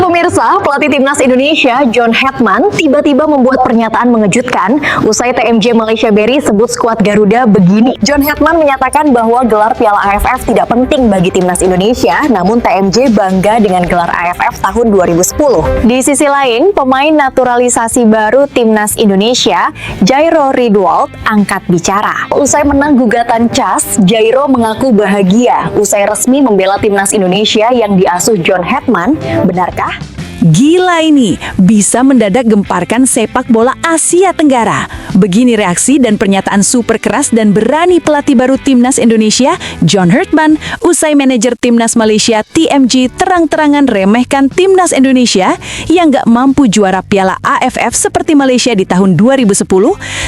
Pemirsa, pelatih timnas Indonesia John Hetman tiba-tiba membuat pernyataan mengejutkan usai TMJ Malaysia Berry sebut skuad Garuda begini. John Hetman menyatakan bahwa gelar Piala AFF tidak penting bagi timnas Indonesia, namun TMJ bangga dengan gelar AFF tahun 2010. Di sisi lain, pemain naturalisasi baru timnas Indonesia, Jairo Riedewald, angkat bicara. Usai menang gugatan CAS, Jairo mengaku bahagia usai resmi membela timnas Indonesia yang diasuh John Hetman. Benarkah? Gila ini, bisa mendadak gemparkan sepak bola Asia Tenggara. Begini reaksi dan pernyataan super keras dan berani pelatih baru timnas Indonesia, John Hetman, usai manajer timnas Malaysia TMJ terang-terangan remehkan timnas Indonesia yang gak mampu juara Piala AFF seperti Malaysia di tahun 2010,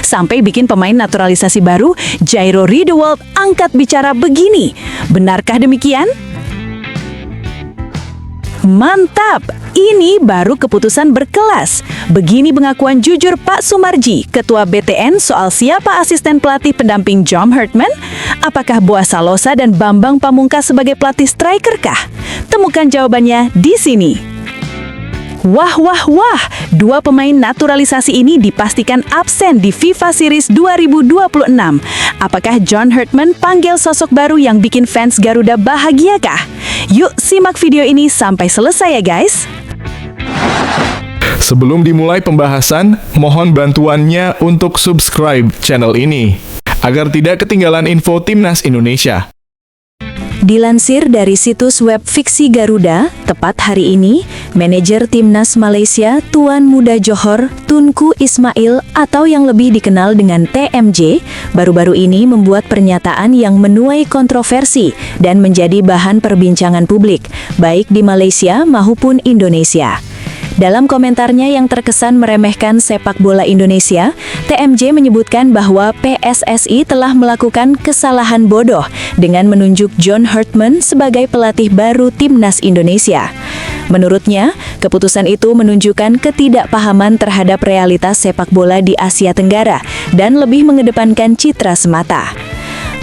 sampai bikin pemain naturalisasi baru, Jairo Riedewald, angkat bicara begini. Benarkah demikian? Mantap! Ini baru keputusan berkelas. Begini pengakuan jujur Pak Sumarji, Ketua BTN soal siapa asisten pelatih pendamping John Hetman? Apakah Boaz Salosa dan Bambang Pamungkas sebagai pelatih striker kah? Temukan jawabannya di sini. Wah, dua pemain naturalisasi ini dipastikan absen di FIFA Series 2026. Apakah John Hetman panggil sosok baru yang bikin fans Garuda bahagia kah? Yuk simak video ini sampai selesai ya guys. Sebelum dimulai pembahasan, mohon bantuannya untuk subscribe channel ini, agar tidak ketinggalan info Timnas Indonesia. Dilansir dari situs web Fiksi Garuda, tepat hari ini, manajer timnas Malaysia Tuan Muda Johor, Tunku Ismail atau yang lebih dikenal dengan TMJ, baru-baru ini membuat pernyataan yang menuai kontroversi dan menjadi bahan perbincangan publik, baik di Malaysia maupun Indonesia. Dalam komentarnya yang terkesan meremehkan sepak bola Indonesia, TMJ menyebutkan bahwa PSSI telah melakukan kesalahan bodoh dengan menunjuk John Hetman sebagai pelatih baru timnas Indonesia. Menurutnya, keputusan itu menunjukkan ketidakpahaman terhadap realitas sepak bola di Asia Tenggara dan lebih mengedepankan citra semata.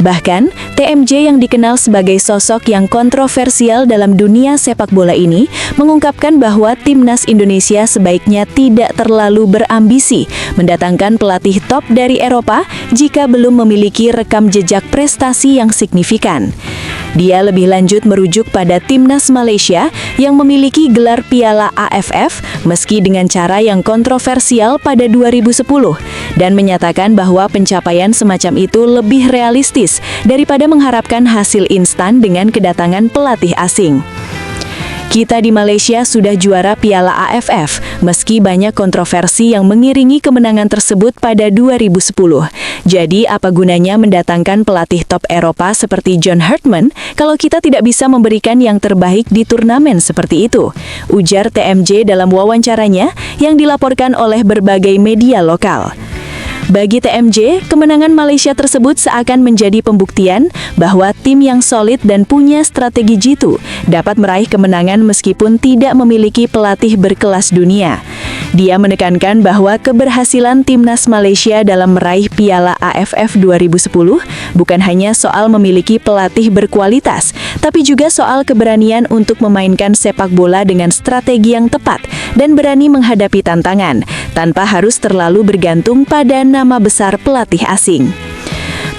Bahkan, TMJ yang dikenal sebagai sosok yang kontroversial dalam dunia sepak bola ini mengungkapkan bahwa timnas Indonesia sebaiknya tidak terlalu berambisi mendatangkan pelatih top dari Eropa jika belum memiliki rekam jejak prestasi yang signifikan. Dia lebih lanjut merujuk pada timnas Malaysia yang memiliki gelar Piala AFF meski dengan cara yang kontroversial pada 2010 dan menyatakan bahwa pencapaian semacam itu lebih realistis daripada mengharapkan hasil instan dengan kedatangan pelatih asing. Kita di Malaysia sudah juara Piala AFF, meski banyak kontroversi yang mengiringi kemenangan tersebut pada 2010. Jadi, apa gunanya mendatangkan pelatih top Eropa seperti John Hetman kalau kita tidak bisa memberikan yang terbaik di turnamen seperti itu? Ujar TMJ dalam wawancaranya yang dilaporkan oleh berbagai media lokal. Bagi TMJ, kemenangan Malaysia tersebut seakan menjadi pembuktian bahwa tim yang solid dan punya strategi jitu dapat meraih kemenangan meskipun tidak memiliki pelatih berkelas dunia. Dia menekankan bahwa keberhasilan timnas Malaysia dalam meraih Piala AFF 2010 bukan hanya soal memiliki pelatih berkualitas, tapi juga soal keberanian untuk memainkan sepak bola dengan strategi yang tepat dan berani menghadapi tantangan, tanpa harus terlalu bergantung pada nama besar pelatih asing.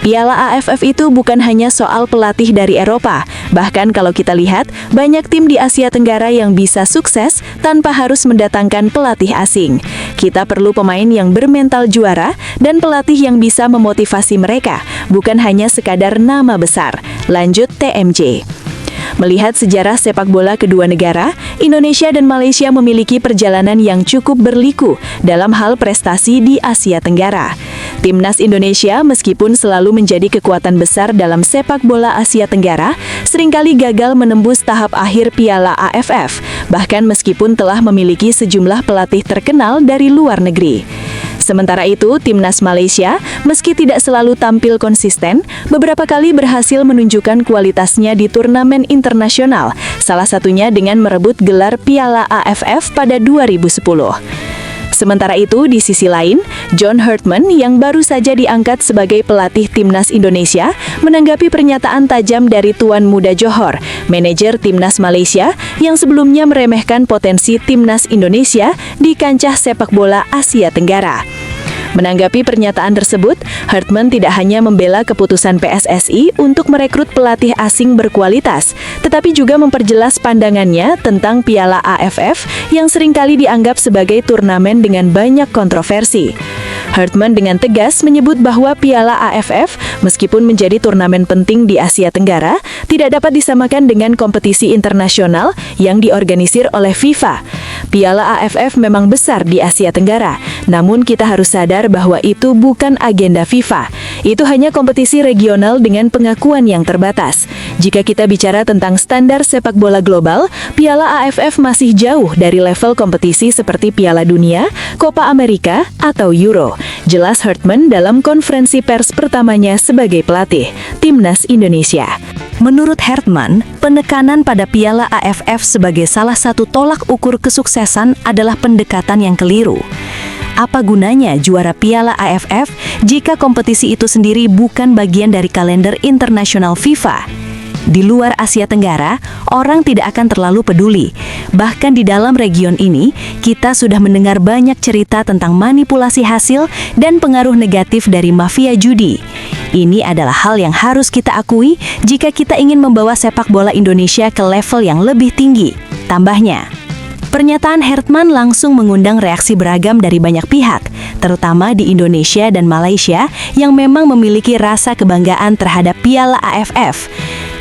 Piala AFF itu bukan hanya soal pelatih dari Eropa. Bahkan kalau kita lihat, banyak tim di Asia Tenggara yang bisa sukses tanpa harus mendatangkan pelatih asing. Kita perlu pemain yang bermental juara dan pelatih yang bisa memotivasi mereka, bukan hanya sekadar nama besar. Lanjut TMJ. Melihat sejarah sepak bola kedua negara, Indonesia dan Malaysia memiliki perjalanan yang cukup berliku dalam hal prestasi di Asia Tenggara. Timnas Indonesia meskipun selalu menjadi kekuatan besar dalam sepak bola Asia Tenggara, seringkali gagal menembus tahap akhir Piala AFF, bahkan meskipun telah memiliki sejumlah pelatih terkenal dari luar negeri. Sementara itu, timnas Malaysia, meski tidak selalu tampil konsisten, beberapa kali berhasil menunjukkan kualitasnya di turnamen internasional, salah satunya dengan merebut gelar Piala AFF pada 2010. Sementara itu, di sisi lain, John Hartman yang baru saja diangkat sebagai pelatih Timnas Indonesia menanggapi pernyataan tajam dari Tuan Muda Johor, manajer Timnas Malaysia yang sebelumnya meremehkan potensi Timnas Indonesia di kancah sepak bola Asia Tenggara. Menanggapi pernyataan tersebut, Hartman tidak hanya membela keputusan PSSI untuk merekrut pelatih asing berkualitas, tetapi juga memperjelas pandangannya tentang Piala AFF yang seringkali dianggap sebagai turnamen dengan banyak kontroversi. Hartman dengan tegas menyebut bahwa Piala AFF, meskipun menjadi turnamen penting di Asia Tenggara, tidak dapat disamakan dengan kompetisi internasional yang diorganisir oleh FIFA. Piala AFF memang besar di Asia Tenggara, namun kita harus sadar bahwa itu bukan agenda FIFA. Itu hanya kompetisi regional dengan pengakuan yang terbatas. Jika kita bicara tentang standar sepak bola global, Piala AFF masih jauh dari level kompetisi seperti Piala Dunia, Copa America, atau Euro. Jelas Hartman dalam konferensi pers pertamanya sebagai pelatih Timnas Indonesia. Menurut Hartman, penekanan pada Piala AFF sebagai salah satu tolak ukur kesuksesan adalah pendekatan yang keliru. Apa gunanya juara Piala AFF jika kompetisi itu sendiri bukan bagian dari kalender internasional FIFA? Di luar Asia Tenggara, orang tidak akan terlalu peduli. Bahkan di dalam region ini, kita sudah mendengar banyak cerita tentang manipulasi hasil dan pengaruh negatif dari mafia judi. Ini adalah hal yang harus kita akui jika kita ingin membawa sepak bola Indonesia ke level yang lebih tinggi. Tambahnya, pernyataan Hartman langsung mengundang reaksi beragam dari banyak pihak, terutama di Indonesia dan Malaysia yang memang memiliki rasa kebanggaan terhadap Piala AFF.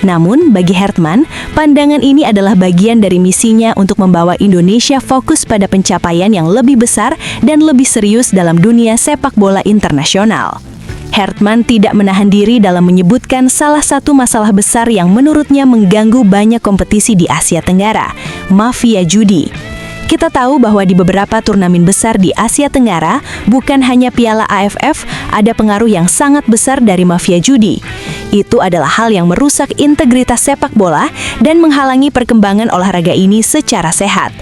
Namun, bagi Hartman, pandangan ini adalah bagian dari misinya untuk membawa Indonesia fokus pada pencapaian yang lebih besar dan lebih serius dalam dunia sepak bola internasional. Hartman tidak menahan diri dalam menyebutkan salah satu masalah besar yang menurutnya mengganggu banyak kompetisi di Asia Tenggara, mafia judi. Kita tahu bahwa di beberapa turnamen besar di Asia Tenggara, bukan hanya Piala AFF, ada pengaruh yang sangat besar dari mafia judi. Itu adalah hal yang merusak integritas sepak bola dan menghalangi perkembangan olahraga ini secara sehat.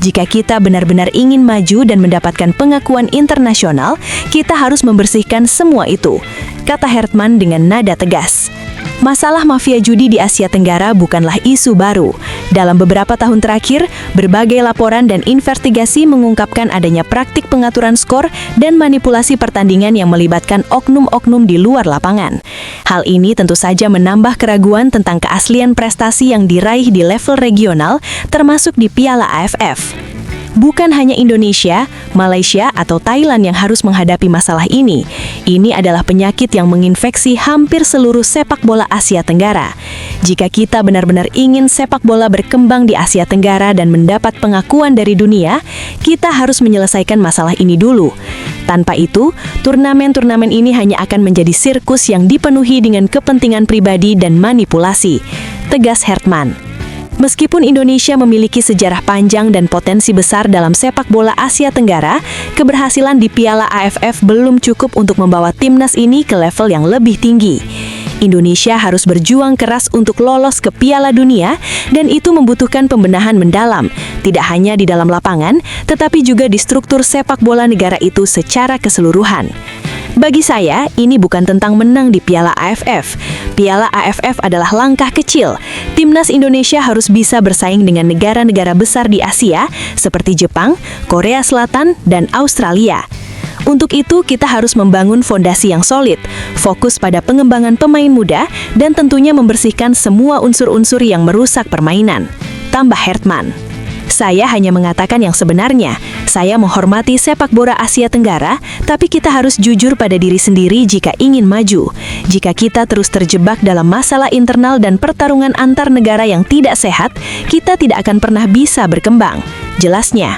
Jika kita benar-benar ingin maju dan mendapatkan pengakuan internasional, kita harus membersihkan semua itu, kata Hartman dengan nada tegas. Masalah mafia judi di Asia Tenggara bukanlah isu baru. Dalam beberapa tahun terakhir, berbagai laporan dan investigasi mengungkapkan adanya praktik pengaturan skor dan manipulasi pertandingan yang melibatkan oknum-oknum di luar lapangan. Hal ini tentu saja menambah keraguan tentang keaslian prestasi yang diraih di level regional, termasuk di Piala AFF. Bukan hanya Indonesia, Malaysia, atau Thailand yang harus menghadapi masalah ini. Ini adalah penyakit yang menginfeksi hampir seluruh sepak bola Asia Tenggara. Jika kita benar-benar ingin sepak bola berkembang di Asia Tenggara dan mendapat pengakuan dari dunia, kita harus menyelesaikan masalah ini dulu. Tanpa itu, turnamen-turnamen ini hanya akan menjadi sirkus yang dipenuhi dengan kepentingan pribadi dan manipulasi, tegas Hartman. Meskipun Indonesia memiliki sejarah panjang dan potensi besar dalam sepak bola Asia Tenggara, keberhasilan di Piala AFF belum cukup untuk membawa timnas ini ke level yang lebih tinggi. Indonesia harus berjuang keras untuk lolos ke Piala Dunia, dan itu membutuhkan pembenahan mendalam, tidak hanya di dalam lapangan, tetapi juga di struktur sepak bola negara itu secara keseluruhan. Bagi saya, ini bukan tentang menang di Piala AFF. Piala AFF adalah langkah kecil. Timnas Indonesia harus bisa bersaing dengan negara-negara besar di Asia seperti Jepang, Korea Selatan, dan Australia. Untuk itu, kita harus membangun fondasi yang solid, fokus pada pengembangan pemain muda, dan tentunya membersihkan semua unsur-unsur yang merusak permainan, tambah Hartman. Saya hanya mengatakan yang sebenarnya. Saya menghormati sepak bola Asia Tenggara, tapi kita harus jujur pada diri sendiri jika ingin maju. Jika kita terus terjebak dalam masalah internal dan pertarungan antar negara yang tidak sehat, kita tidak akan pernah bisa berkembang, jelasnya.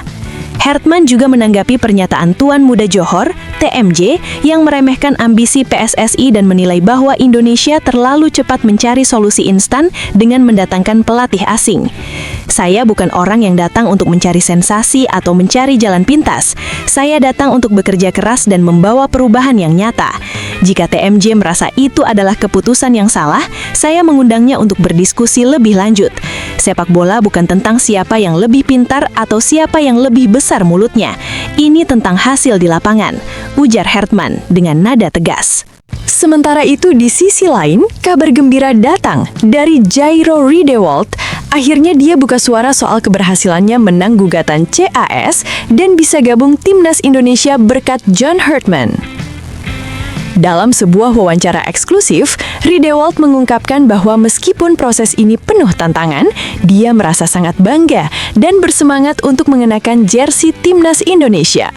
Hartman juga menanggapi pernyataan Tuan Muda Johor, TMJ, yang meremehkan ambisi PSSI dan menilai bahwa Indonesia terlalu cepat mencari solusi instan dengan mendatangkan pelatih asing. Saya bukan orang yang datang untuk mencari sensasi atau mencari jalan pintas. Saya datang untuk bekerja keras dan membawa perubahan yang nyata. Jika TMJ merasa itu adalah keputusan yang salah, saya mengundangnya untuk berdiskusi lebih lanjut. Sepak bola bukan tentang siapa yang lebih pintar atau siapa yang lebih besar mulutnya. Ini tentang hasil di lapangan, ujar Hertman dengan nada tegas. Sementara itu di sisi lain, kabar gembira datang dari Jairo Riedewald. Akhirnya dia buka suara soal keberhasilannya menang gugatan CAS dan bisa gabung timnas Indonesia berkat John Hertman. Dalam sebuah wawancara eksklusif, Riedewald mengungkapkan bahwa meskipun proses ini penuh tantangan, dia merasa sangat bangga dan bersemangat untuk mengenakan jersey timnas Indonesia.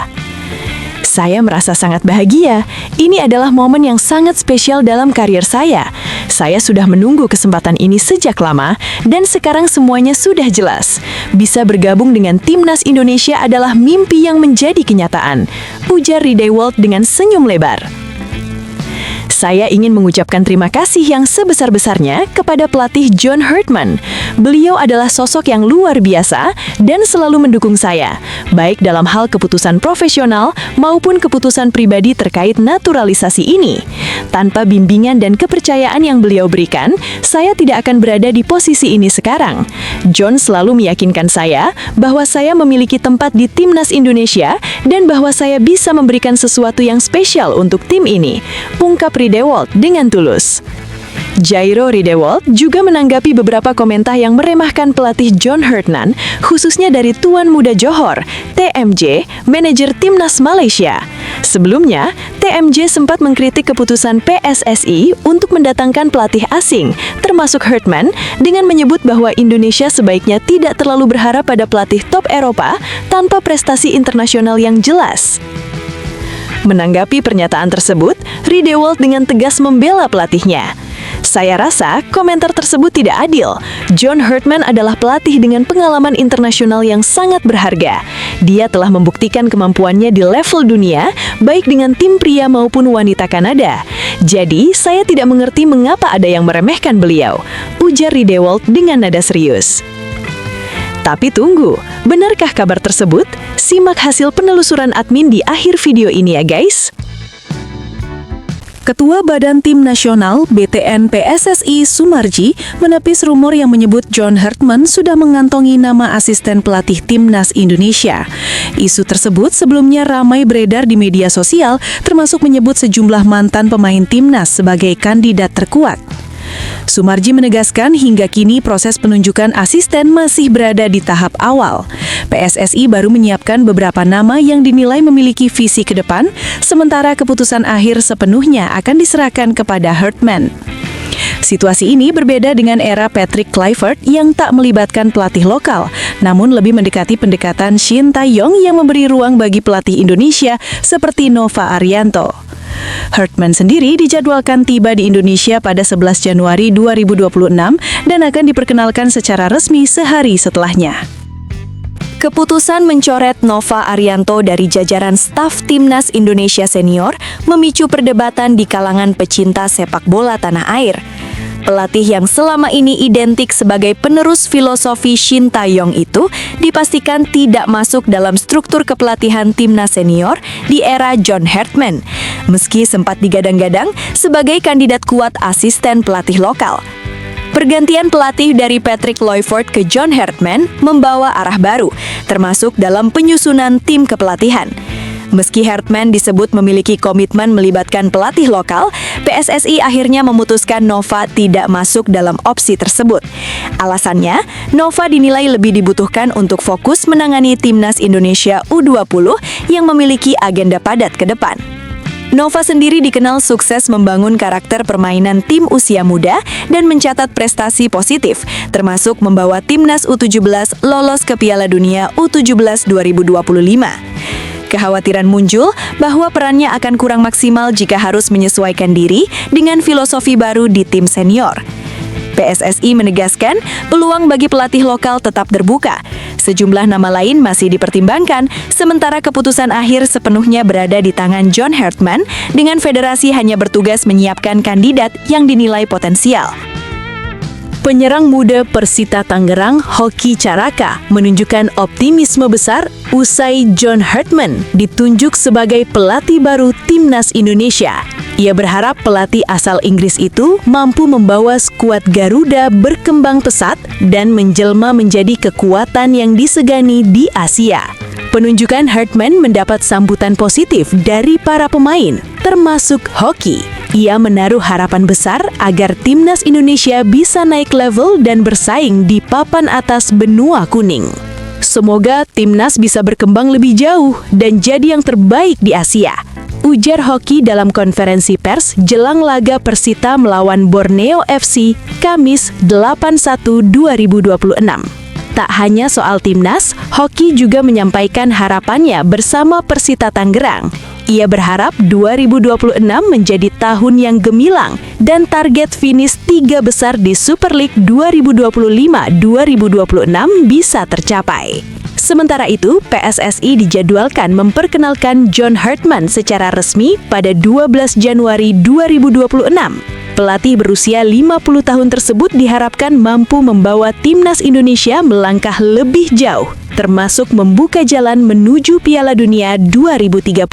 Saya merasa sangat bahagia. Ini adalah momen yang sangat spesial dalam karier saya. Saya sudah menunggu kesempatan ini sejak lama, dan sekarang semuanya sudah jelas. Bisa bergabung dengan timnas Indonesia adalah mimpi yang menjadi kenyataan, ujar Riedewald dengan senyum lebar. Saya ingin mengucapkan terima kasih yang sebesar-besarnya kepada pelatih John Hertman. Beliau adalah sosok yang luar biasa dan selalu mendukung saya, baik dalam hal keputusan profesional maupun keputusan pribadi terkait naturalisasi ini. Tanpa bimbingan dan kepercayaan yang beliau berikan, saya tidak akan berada di posisi ini sekarang. John selalu meyakinkan saya bahwa saya memiliki tempat di timnas Indonesia dan bahwa saya bisa memberikan sesuatu yang spesial untuk tim ini, ungkap Riedewald dengan tulus. Jairo Riedewald juga menanggapi beberapa komentar yang meremehkan pelatih John Hertman, khususnya dari Tuan Muda Johor, TMJ, manajer timnas Malaysia. Sebelumnya, TMJ sempat mengkritik keputusan PSSI untuk mendatangkan pelatih asing, termasuk Hertman, dengan menyebut bahwa Indonesia sebaiknya tidak terlalu berharap pada pelatih top Eropa tanpa prestasi internasional yang jelas. Menanggapi pernyataan tersebut, Riedewald dengan tegas membela pelatihnya. Saya rasa komentar tersebut tidak adil. John Hertman adalah pelatih dengan pengalaman internasional yang sangat berharga. Dia telah membuktikan kemampuannya di level dunia, baik dengan tim pria maupun wanita Kanada. Jadi, saya tidak mengerti mengapa ada yang meremehkan beliau, ujar Riedewald dengan nada serius. Tapi tunggu, benarkah kabar tersebut? Simak hasil penelusuran admin di akhir video ini ya guys. Ketua Badan Tim Nasional BTN PSSI Sumarji menepis rumor yang menyebut John Hertman sudah mengantongi nama asisten pelatih Timnas Indonesia. Isu tersebut sebelumnya ramai beredar di media sosial, termasuk menyebut sejumlah mantan pemain Timnas sebagai kandidat terkuat. Sumarji menegaskan hingga kini proses penunjukan asisten masih berada di tahap awal. PSSI baru menyiapkan beberapa nama yang dinilai memiliki visi ke depan, sementara keputusan akhir sepenuhnya akan diserahkan kepada Hertman. Situasi ini berbeda dengan era Patrick Kluivert yang tak melibatkan pelatih lokal, namun lebih mendekati pendekatan Shin Tae-yong yang memberi ruang bagi pelatih Indonesia seperti Nova Arianto. Hertman sendiri dijadwalkan tiba di Indonesia pada 11 Januari 2026 dan akan diperkenalkan secara resmi sehari setelahnya. Keputusan mencoret Nova Arianto dari jajaran staf Timnas Indonesia Senior memicu perdebatan di kalangan pecinta sepak bola tanah air. Pelatih yang selama ini identik sebagai penerus filosofi Shin Tae-yong itu dipastikan tidak masuk dalam struktur kepelatihan timnas senior di era John Hertman, meski sempat digadang-gadang sebagai kandidat kuat asisten pelatih lokal. Pergantian pelatih dari Patrick Kluivert ke John Hertman membawa arah baru, termasuk dalam penyusunan tim kepelatihan. Meski Hertman disebut memiliki komitmen melibatkan pelatih lokal, PSSI akhirnya memutuskan Nova tidak masuk dalam opsi tersebut. Alasannya, Nova dinilai lebih dibutuhkan untuk fokus menangani Timnas Indonesia U20 yang memiliki agenda padat ke depan. Nova sendiri dikenal sukses membangun karakter permainan tim usia muda dan mencatat prestasi positif, termasuk membawa Timnas U17 lolos ke Piala Dunia U17 2025. Kekhawatiran muncul bahwa perannya akan kurang maksimal jika harus menyesuaikan diri dengan filosofi baru di tim senior. PSSI menegaskan peluang bagi pelatih lokal tetap terbuka. Sejumlah nama lain masih dipertimbangkan, sementara keputusan akhir sepenuhnya berada di tangan John Hertman, dengan federasi hanya bertugas menyiapkan kandidat yang dinilai potensial. Penyerang muda Persita Tangerang, Hoki Caraka, menunjukkan optimisme besar usai John Hertman ditunjuk sebagai pelatih baru Timnas Indonesia. Ia berharap pelatih asal Inggris itu mampu membawa skuad Garuda berkembang pesat dan menjelma menjadi kekuatan yang disegani di Asia. Penunjukan Hartman mendapat sambutan positif dari para pemain, termasuk Hoki. Ia menaruh harapan besar agar timnas Indonesia bisa naik level dan bersaing di papan atas benua kuning. Semoga timnas bisa berkembang lebih jauh dan jadi yang terbaik di Asia, ujar Hoki dalam konferensi pers jelang laga Persita melawan Borneo FC Kamis 8/1/2026. Tak hanya soal timnas, Hoki juga menyampaikan harapannya bersama Persita Tangerang. Ia berharap 2026 menjadi tahun yang gemilang dan target finish 3 besar di Super League 2025-2026 bisa tercapai. Sementara itu, PSSI dijadwalkan memperkenalkan John Hartman secara resmi pada 12 Januari 2026. Pelatih berusia 50 tahun tersebut diharapkan mampu membawa timnas Indonesia melangkah lebih jauh, termasuk membuka jalan menuju Piala Dunia 2030.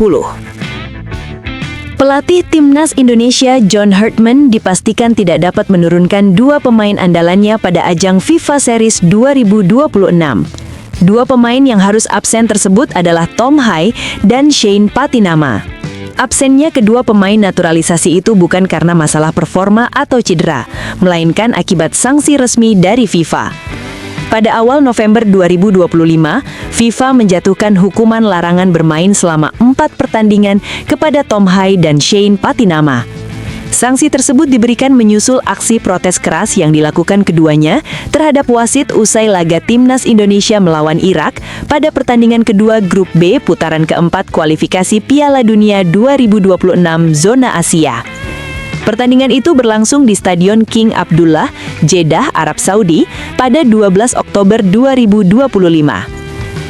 Pelatih timnas Indonesia John Hartman dipastikan tidak dapat menurunkan 2 pemain andalannya pada ajang FIFA Series 2026. 2 pemain yang harus absen tersebut adalah Tom Hai dan Shane Patinama. Absennya kedua pemain naturalisasi itu bukan karena masalah performa atau cedera, melainkan akibat sanksi resmi dari FIFA. Pada awal November 2025, FIFA menjatuhkan hukuman larangan bermain selama 4 pertandingan kepada Tom Hai dan Shane Patinama. Sanksi tersebut diberikan menyusul aksi protes keras yang dilakukan keduanya terhadap wasit usai laga timnas Indonesia melawan Irak pada pertandingan kedua Grup B putaran keempat kualifikasi Piala Dunia 2026 zona Asia. Pertandingan itu berlangsung di Stadion King Abdullah, Jeddah, Arab Saudi pada 12 Oktober 2025.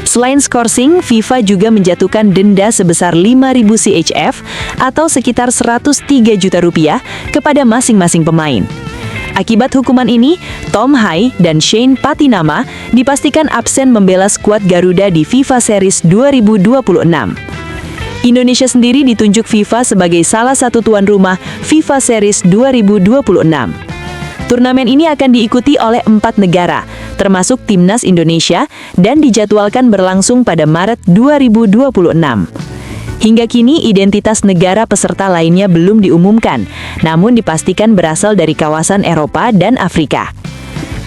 Selain skorsing, FIFA juga menjatuhkan denda sebesar 5.000 CHF atau sekitar 103 juta rupiah kepada masing-masing pemain. Akibat hukuman ini, Tom Hai dan Shane Patinama dipastikan absen membela skuad Garuda di FIFA Series 2026. Indonesia sendiri ditunjuk FIFA sebagai salah satu tuan rumah FIFA Series 2026. Turnamen ini akan diikuti oleh 4 negara, termasuk timnas Indonesia, dan dijadwalkan berlangsung pada Maret 2026. Hingga kini, identitas negara peserta lainnya belum diumumkan, namun dipastikan berasal dari kawasan Eropa dan Afrika.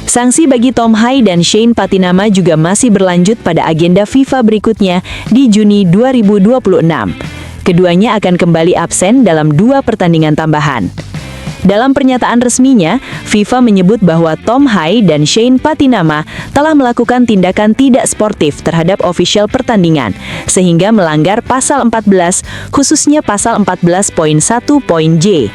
Sanksi bagi Tom Hai dan Shane Patinama juga masih berlanjut pada agenda FIFA berikutnya di Juni 2026. Keduanya akan kembali absen dalam 2 pertandingan tambahan. Dalam pernyataan resminya, FIFA menyebut bahwa Tom Hai dan Shane Patinama telah melakukan tindakan tidak sportif terhadap ofisial pertandingan, sehingga melanggar pasal 14, khususnya pasal 14.1.j.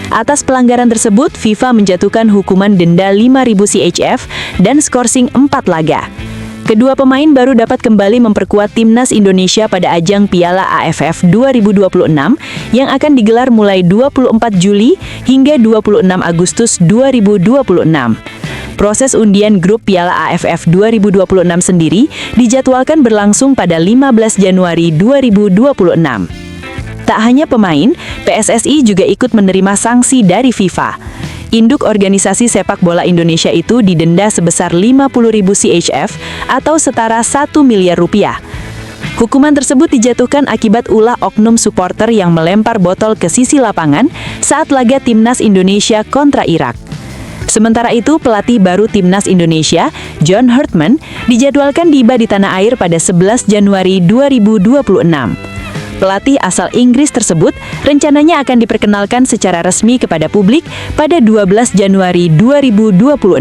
Atas pelanggaran tersebut, FIFA menjatuhkan hukuman denda 5.000 CHF dan skorsing 4 laga. Kedua pemain baru dapat kembali memperkuat timnas Indonesia pada ajang Piala AFF 2026 yang akan digelar mulai 24 Juli hingga 26 Agustus 2026. Proses undian grup Piala AFF 2026 sendiri dijadwalkan berlangsung pada 15 Januari 2026. Tak hanya pemain, PSSI juga ikut menerima sanksi dari FIFA. Induk organisasi sepak bola Indonesia itu didenda sebesar 50.000 CHF atau setara 1 miliar rupiah. Hukuman tersebut dijatuhkan akibat ulah oknum supporter yang melempar botol ke sisi lapangan saat laga timnas Indonesia kontra Irak. Sementara itu, pelatih baru timnas Indonesia, John Hartman, dijadwalkan tiba di tanah air pada 11 Januari 2026. Pelatih asal Inggris tersebut rencananya akan diperkenalkan secara resmi kepada publik pada 12 Januari 2026.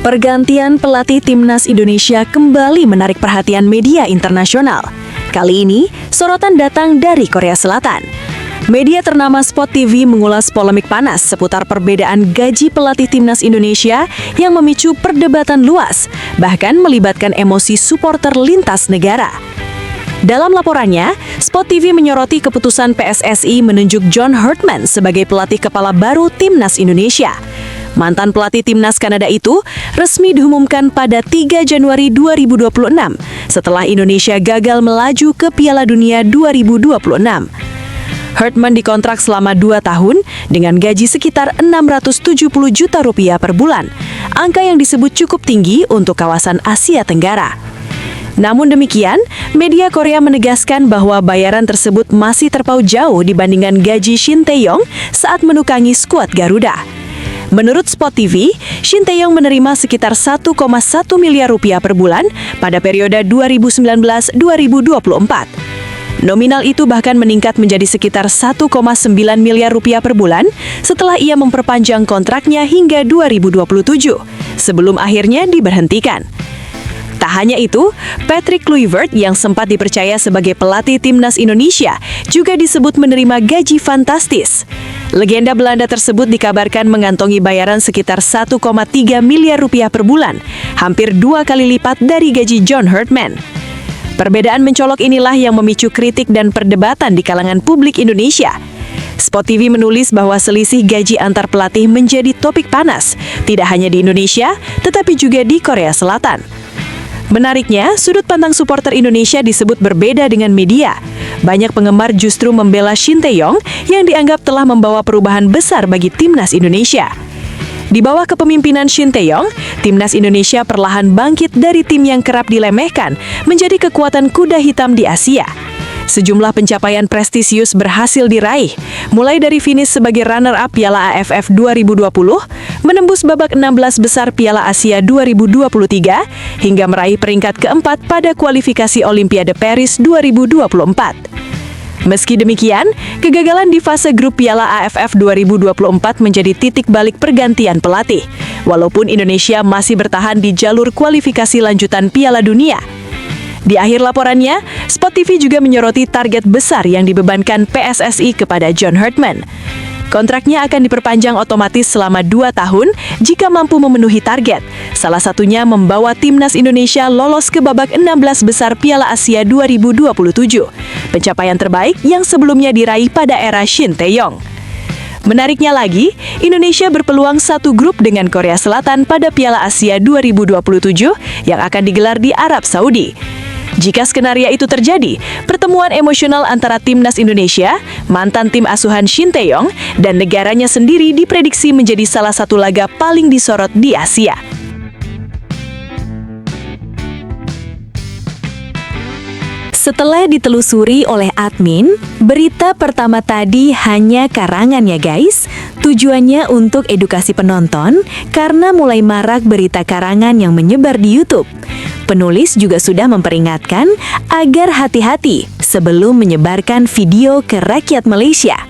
Pergantian pelatih timnas Indonesia kembali menarik perhatian media internasional. Kali ini, sorotan datang dari Korea Selatan. Media ternama Spot TV mengulas polemik panas seputar perbedaan gaji pelatih timnas Indonesia yang memicu perdebatan luas, bahkan melibatkan emosi supporter lintas negara. Dalam laporannya, Spot TV menyoroti keputusan PSSI menunjuk John Hartman sebagai pelatih kepala baru timnas Indonesia. Mantan pelatih timnas Kanada itu resmi diumumkan pada 3 Januari 2026 setelah Indonesia gagal melaju ke Piala Dunia 2026. Hertman dikontrak selama 2 tahun dengan gaji sekitar 670 juta rupiah per bulan, angka yang disebut cukup tinggi untuk kawasan Asia Tenggara. Namun demikian, media Korea menegaskan bahwa bayaran tersebut masih terpaut jauh dibandingkan gaji Shin Tae-yong saat menukangi skuad Garuda. Menurut Spot TV, Shin Tae-yong menerima sekitar 1,1 miliar rupiah per bulan pada periode 2019-2024. Nominal itu bahkan meningkat menjadi sekitar 1,9 miliar rupiah per bulan setelah ia memperpanjang kontraknya hingga 2027, sebelum akhirnya diberhentikan. Tak hanya itu, Patrick Kluivert yang sempat dipercaya sebagai pelatih timnas Indonesia juga disebut menerima gaji fantastis. Legenda Belanda tersebut dikabarkan mengantongi bayaran sekitar 1,3 miliar rupiah per bulan, hampir 2 kali lipat dari gaji John Hertman. Perbedaan mencolok inilah yang memicu kritik dan perdebatan di kalangan publik Indonesia. Spot TV menulis bahwa selisih gaji antar pelatih menjadi topik panas, tidak hanya di Indonesia, tetapi juga di Korea Selatan. Menariknya, sudut pandang supporter Indonesia disebut berbeda dengan media. Banyak penggemar justru membela Shin Tae-yong yang dianggap telah membawa perubahan besar bagi timnas Indonesia. Di bawah kepemimpinan Shin Tae-yong, timnas Indonesia perlahan bangkit dari tim yang kerap dilemehkan menjadi kekuatan kuda hitam di Asia. Sejumlah pencapaian prestisius berhasil diraih, mulai dari finish sebagai runner-up Piala AFF 2020, menembus babak 16 besar Piala Asia 2023, hingga meraih peringkat keempat pada kualifikasi Olimpiade Paris 2024. Meski demikian, kegagalan di fase grup Piala AFF 2024 menjadi titik balik pergantian pelatih, walaupun Indonesia masih bertahan di jalur kualifikasi lanjutan Piala Dunia. Di akhir laporannya, Spot TV juga menyoroti target besar yang dibebankan PSSI kepada John Hertman. Kontraknya akan diperpanjang otomatis selama 2 tahun jika mampu memenuhi target, salah satunya membawa timnas Indonesia lolos ke babak 16 besar Piala Asia 2027, pencapaian terbaik yang sebelumnya diraih pada era Shin Tae-yong. Menariknya lagi, Indonesia berpeluang satu grup dengan Korea Selatan pada Piala Asia 2027 yang akan digelar di Arab Saudi. Jika skenario itu terjadi, pertemuan emosional antara timnas Indonesia, mantan tim asuhan Shin Tae-yong, dan negaranya sendiri diprediksi menjadi salah satu laga paling disorot di Asia. Setelah ditelusuri oleh admin, berita pertama tadi hanya karangan ya guys. Tujuannya untuk edukasi penonton karena mulai marak berita karangan yang menyebar di YouTube. Penulis juga sudah memperingatkan agar hati-hati sebelum menyebarkan video ke rakyat Malaysia.